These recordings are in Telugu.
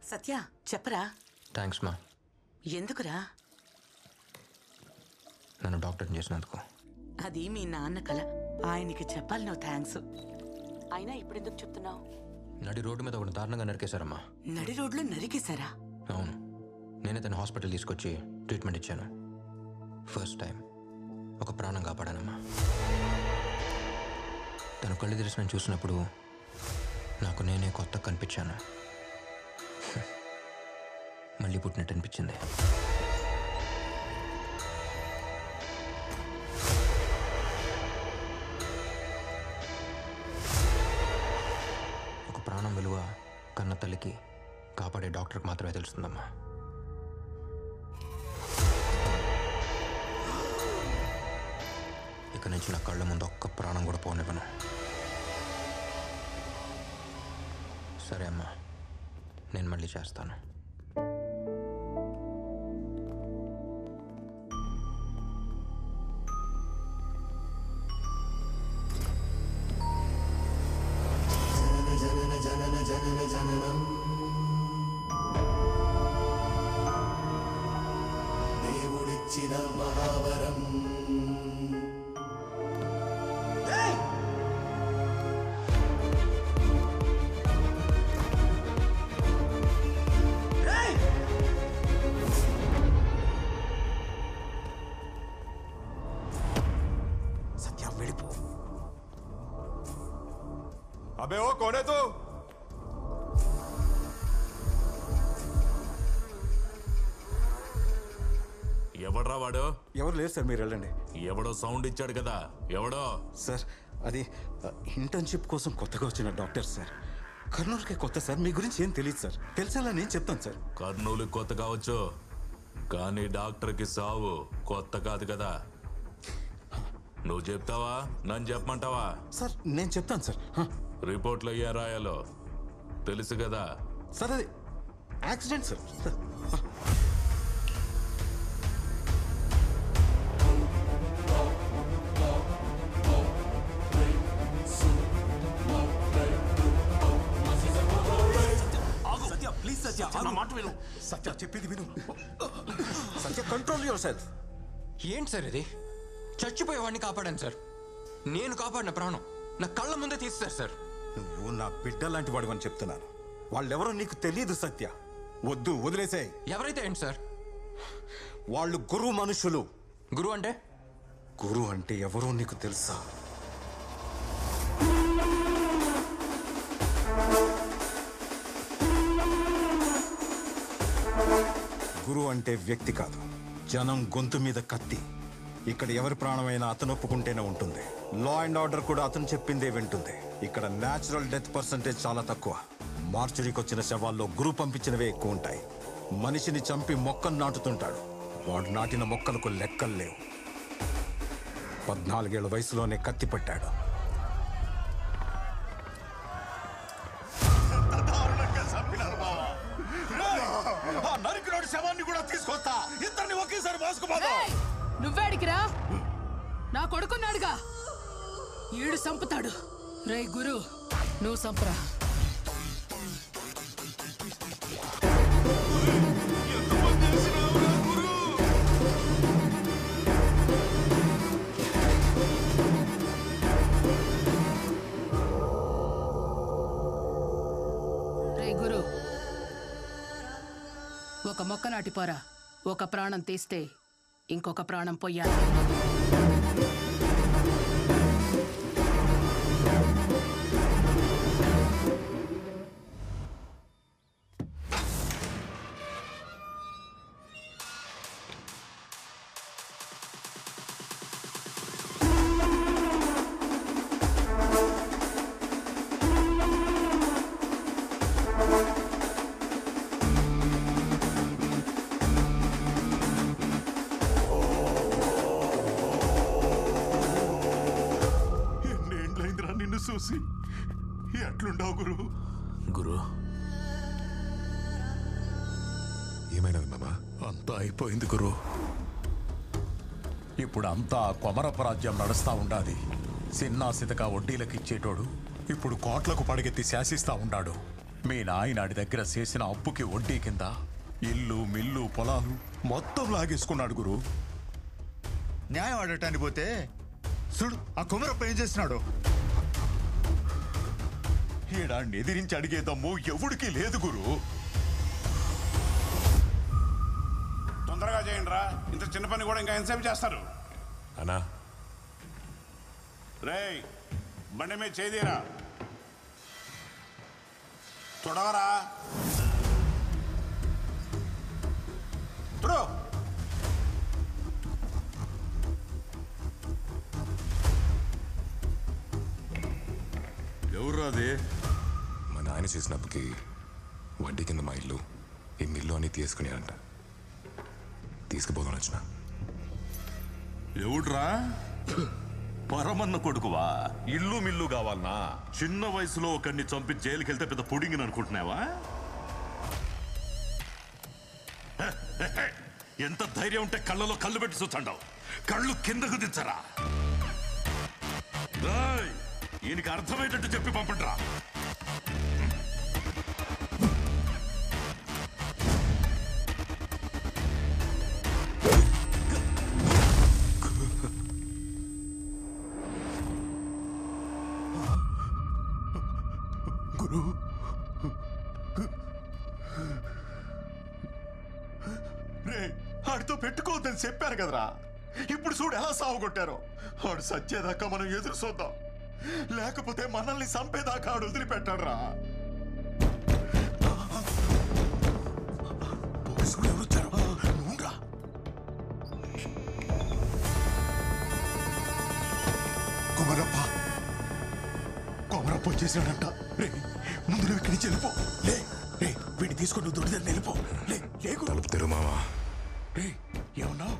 సత్య చెప్పరా. థ్యాంక్స్ మా. ఎందుకురా? నన్ను డాక్టర్ని చేసినందుకు. అది మీ నాన్న కల, ఆయనకి చెప్పాలి నువ్వు థ్యాంక్స్. అయినా ఇప్పుడెందుకు చెప్తున్నావు? నడి రోడ్డు మీద ఒకటి దారుణంగా నరికేశారమ్మా. నడి రోడ్లో నరికేశారా? అవును, నేనే తన హాస్పిటల్ తీసుకొచ్చి ట్రీట్మెంట్ ఇచ్చాను. ఫస్ట్ టైం ఒక ప్రాణం కాపాడానమ్మా. తను కళ్ళు తెరిచి నేను చూసినప్పుడు నాకు నేనే కొత్త కనిపించాను. మళ్ళీ పుట్టినట్టు అనిపించింది. ఒక ప్రాణం విలువ కన్న తల్లికి, కాపాడే డాక్టర్కి మాత్రమే తెలుస్తుందమ్మా. ఇక నుంచి నా కళ్ళ ముందు ఒక్క ప్రాణం కూడా పోనివ్వను. సరే అమ్మా, నేను మళ్ళీ చేస్తాను. దేవుడిచ్చిన మహావరం. సత్య వెళ్ళిపో. అబే ఓ కోనే తో. ఎవడ్రా వాడు? ఎవరు లేరు సార్, మీరు వెళ్ళండి. ఎవడో సౌండ్ ఇచ్చాడు కదా, ఎవడో? సార్ అది ఇంటర్న్షిప్ కోసం కొత్తగా వచ్చిన డాక్టర్ సార్. కర్నూలుకే కొత్త సార్, మీ గురించి ఏం తెలియదు సార్. తెలిసేలా నేను చెప్తాను సార్. కర్నూలు కొత్త కావచ్చు, కానీ డాక్టర్కి సావు కొత్త కాదు కదా. నువ్వు చెప్తావా, నన్ను చెప్పమంటావా? సార్ నేను చెప్తాను సార్. రిపోర్ట్లో ఏం రాయాలో తెలుసు కదా. సార్ అది యాక్సిడెంట్ సార్. సత్య చెప్పింది విను. సత్య కంట్రోల్ యువర్ సెల్ఫ్. ఏంటి సార్ ఇది? చచ్చిపోయేవాడిని కాపాడాను సార్. నేను కాపాడిన ప్రాణం నా కళ్ళ ముందే తీస్తారు సార్. నువ్వు నా బిడ్డ లాంటి వాడు అని చెప్తున్నాను. వాళ్ళెవరో నీకు తెలియదు సత్య. వద్దు, వదిలేసాయి. ఎవరైతే ఏంటి సార్? వాళ్ళు గురువు మనుషులు. గురువు అంటే? గురువు అంటే ఎవరో నీకు తెలుసా? గురువు అంటే వ్యక్తి కాదు, జనం గొంతు మీద కత్తి. ఇక్కడ ఎవరి ప్రాణమైనా అతను ఒప్పుకుంటేనే ఉంటుంది. లా అండ్ ఆర్డర్ కూడా అతను చెప్పిందే వింటుంది. ఇక్కడ న్యాచురల్ డెత్ పర్సంటేజ్ చాలా తక్కువ. మార్చురీకి వచ్చిన శవాల్లో గురువు పంపించినవే ఎక్కువ ఉంటాయి. మనిషిని చంపి మొక్కను నాటుతుంటాడు. వాడు నాటిన మొక్కలకు లెక్కలు లేవు. 14 ఏళ్ల వయసులోనే కత్తి పట్టాడు. నరికినోడి శవాన్ని కూడా తీసుకొస్తా. ఇద్దరిని ఒకేసారి మోసుకుపోతా. నువ్వేడికిరా? నా కొడుకున్నాడుగా, ఈడు సంపుతాడు. రే గురు, నువ్వు సంపరా. రే గురు, ఒక మొక్క నాటిపోరా. ఒక ప్రాణం తీస్తే ఇంకొక ప్రాణం పోయాలి. ఎన్నేండ్లైందిరా నిన్ను చూసి. ఎట్లుండవు గురు? గురు ఏమైనది మామా? అంతా అయిపోయింది గురు. ఇప్పుడు అంతా కొమరపరాజ్యం నడుస్తా ఉండాది. సిన్నా సితక వడ్డీలకు ఇచ్చేటోడు ఇప్పుడు కోట్లకు పడగెత్తి శాసిస్తా ఉన్నాడు. మీ నాయనాడి దగ్గర చేసిన అప్పుకి వడ్డీ కింద ఇల్లు మిల్లు పొలాలు మొత్తం లాగేసుకున్నాడు గురు. న్యాయం ఆడటానికి పోతే చూడు ఆ కుమరప్ప ఏం చేస్తున్నాడు. ఈడాన్ని ఎదిరించి అడిగే దమ్ము ఎవడికి లేదు గురు. తొందరగా చేయండి రా, ఇంత చిన్న పని కూడా ఇంకా ఎంతసేపు చేస్తారు? అన్నా రేయ్ బండి మీద చేదిరా, తొడవరా తొడు. ఎవరు అది? మా నాయన చేసిన అప్పుకి వడ్డీ కింద మా ఇల్లు ఈ మిల్లు అని తీసుకునేనంట. తీసుకుపోదాం వచ్చిన. ఎవడ్రా? పరమన్న కొడుకువా? ఇల్లు మిల్లు కావాలనా? చిన్న వయసులో ఒకరిని చంపి జైలుకి వెళ్తే పెద్ద పుడింగిని అనుకుంటున్నావా? ఎంత ధైర్యం ఉంటే కళ్ళలో కళ్ళు పెట్టి చూస్తాండావు? కళ్ళు కిందకు దించరా. ఈయనకి అర్థమయ్యేటట్టు చెప్పి పంపండిరా. గురు, రే ఆడితో పెట్టుకోవద్దని చెప్పారు కదరా. ఇప్పుడు చూడు ఎలా సాగుకొట్టారో. ఆడు సచ్చేదాకా మనం ఎదురు చూద్దాం, లేకపోతే మనల్ని చంపేదాకా ఆడు వదిలిపెట్టాడు రా. పోలీసులు ఎవరు వచ్చారు? నువ్వురా. కొమరప్ప వచ్చేసాడంట. రే ముందు నువ్వు ఇక్కడి నుంచి వెళ్ళిపో. లే రే వీడిని తీసుకొని నువ్వు దొడ్డి వెళ్ళిపో. లే లేకు. తలుపు తెరు మామా. రే ఏమన్నావు?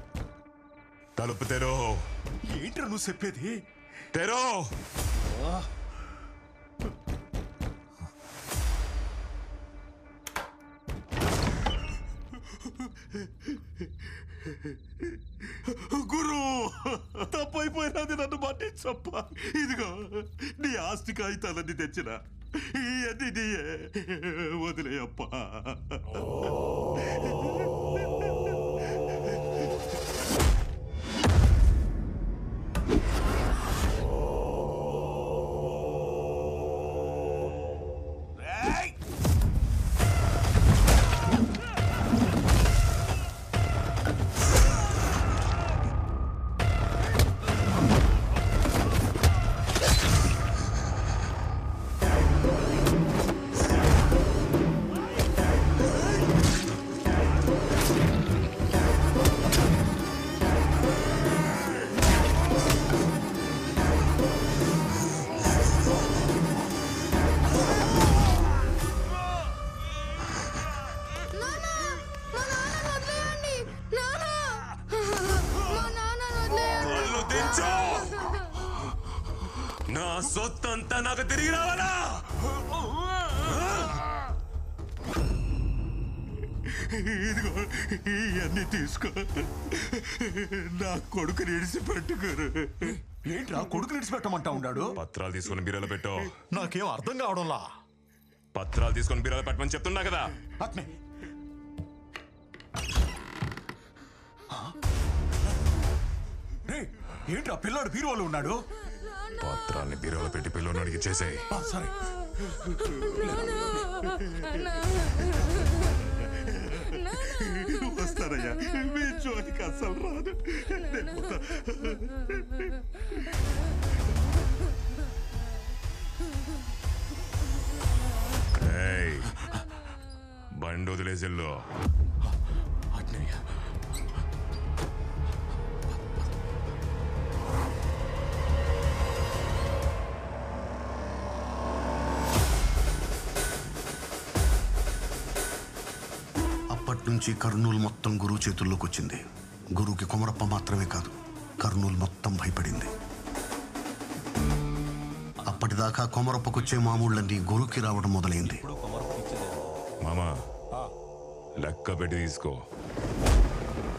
తలుపు తెరు. ఏంట్రా నువ్వు చెప్పేది? తెరు. గురు తప్పైపోయినది, నన్ను మన్నించప్ప. ఇదిగో నీ ఆస్తి కాగితాలన్నీ తెచ్చిన ఇవన్నీ నీయే, వదిలేయప్ప. నా సొత్తంతా నాకు తిరిగి రావాలా? ఇదిగో ఇవన్నీ తీసుకో, నా కొడుకుని ఇడిచిపెట్టుకోరు. ఏంట్రా కొడుకుని ఇడిచిపెట్టమంటా ఉన్నాడు? పత్రాలు తీసుకొని బీరోలో పెట్టు. నాకేం అర్థం కావడంలా. పత్రాలు తీసుకొని బీరోలో పెట్టమని చెప్తున్నా కదా. అట్నే ఏంట్రా పిల్లాడు బీరువాలో ఉన్నాడు? పత్రాల్ని బీరోలో పెట్టి పిల్లోని అడిగి చేసేయి. సరే. వస్తానయ్యా, మీ జోలికి అస్సలు రాదు. నేను పోతా. ఏయ్, బండి వదిలేసిల్లో. అప్పట్నుంచి కర్నూలు మొత్తం గురువు చేతుల్లోకి వచ్చింది. గురువుకి కొమరప్ప మాత్రమే కాదు, కర్నూలు మొత్తం భయపడింది. అప్పటిదాకా కొమరప్పకొచ్చే మామూళ్ళన్నీ గురువుకి రావడం మొదలైంది. మామా, లెక్క పెట్టి తీసుకో.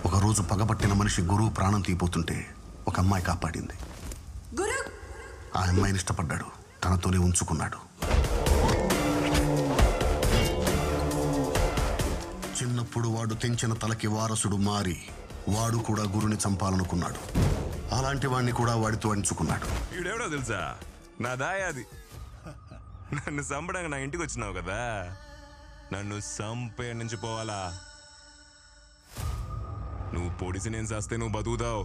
ఒకరోజు పగబట్టిన మనిషి గురువు ప్రాణం తీపోతుంటే ఒక అమ్మాయి కాపాడింది. ఆ అమ్మాయిని ఇష్టపడ్డాడు, తనతోనే ఉంచుకున్నాడు. చిన్నప్పుడు వాడు తెంచిన తలకి వారసుడు మారి వాడు కూడా గురుని చంపాలనుకున్నాడు. అలాంటి వాడిని కూడా వాడితో అంచుకున్నాడు. ఈడెవడో తెలుసా? నా దాయాది. నన్ను చంపడానికి నా ఇంటికి వచ్చినావు కదా, నన్ను చంపే నుంచి పోవాలా? నువ్వు పొడిసి నేను చస్తే నువ్వు బతుకుతావు.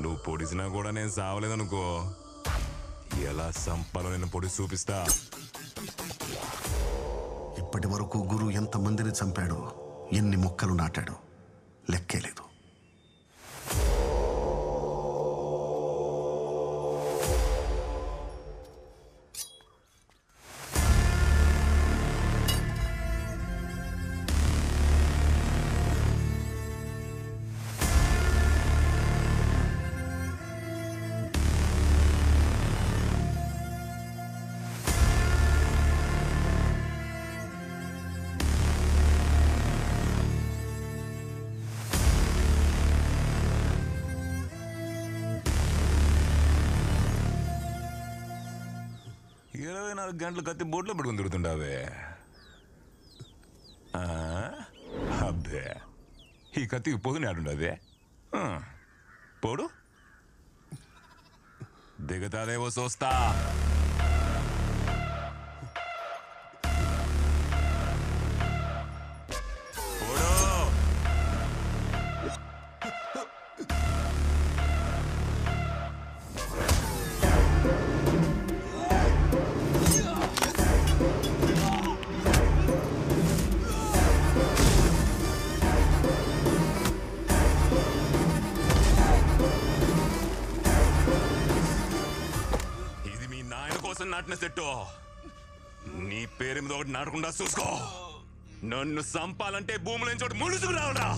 నువ్వు పొడిసినా కూడా నేను సావలేదనుకో, ఎలా చంపాలో నేను పొడిసి చూపిస్తా. ఇప్పటి వరకు గురువు ఎంతమందిని చంపాడో, ఎన్ని మొక్కలు నాటాడో లెక్కే లేదు. గంటలు కత్తి బోట్లో పడుకుని తిరుగుతుండావే. అబ్బే, ఈ కత్తికి పొదుని ఆడుండదే. పోడు దిగతాదేవో చూస్తా. నాటిన సెట్టు నీ పేరు మీద ఒకటి నాటకుండా చూసుకో. నన్ను చంపాలంటే భూముల నుంచి ఒకటి ములుసుకు రావడా.